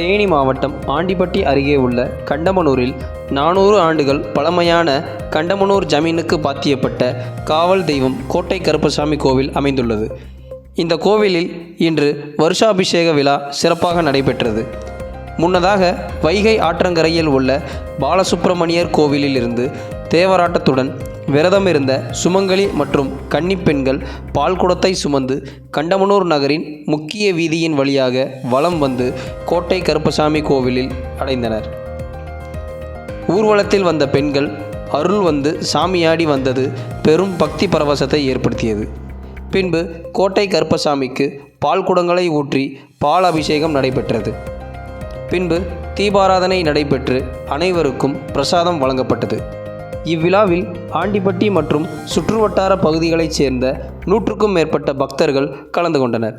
தேனி மாவட்டம் ஆண்டிப்பட்டி அருகே உள்ள கண்டமனூரில் 400 ஆண்டுகள் பழமையான கண்டமனூர் ஜமீனுக்கு பாத்தியப்பட்ட காவல் தெய்வம் கோட்டை கருப்பசாமி கோவில் அமைந்துள்ளது. இந்த கோவிலில் இன்று வருஷாபிஷேக விழா சிறப்பாக நடைபெற்றது. முன்னதாக வைகை ஆற்றங்கரையில் உள்ள பாலசுப்பிரமணியர் கோவிலில் இருந்து தேவராட்டத்துடன் விரதமிருந்த சுமங்கலி மற்றும் கன்னிப்பெண்கள் பால்குடத்தை சுமந்து கண்டமனூர் நகரின் முக்கிய வீதியின் வழியாக வலம் வந்து கோட்டை கருப்பசாமி கோவிலில் அடைந்தனர். ஊர்வலத்தில் வந்த பெண்கள் அருள் வந்து சாமியாடி வந்தது பெரும் பக்தி பரவசத்தை ஏற்படுத்தியது. பின்பு கோட்டை கருப்பசாமிக்கு பால் குடங்களை ஊற்றி பால் அபிஷேகம் நடைபெற்றது. பின்பு தீபாராதனை நடைபெற்று அனைவருக்கும் பிரசாதம் வழங்கப்பட்டது. இவ்விழாவில் ஆண்டிப்பட்டி மற்றும் சுற்றுவட்டார பகுதிகளைச் சேர்ந்த 100க்கும் மேற்பட்ட பக்தர்கள் கலந்து கொண்டனர்.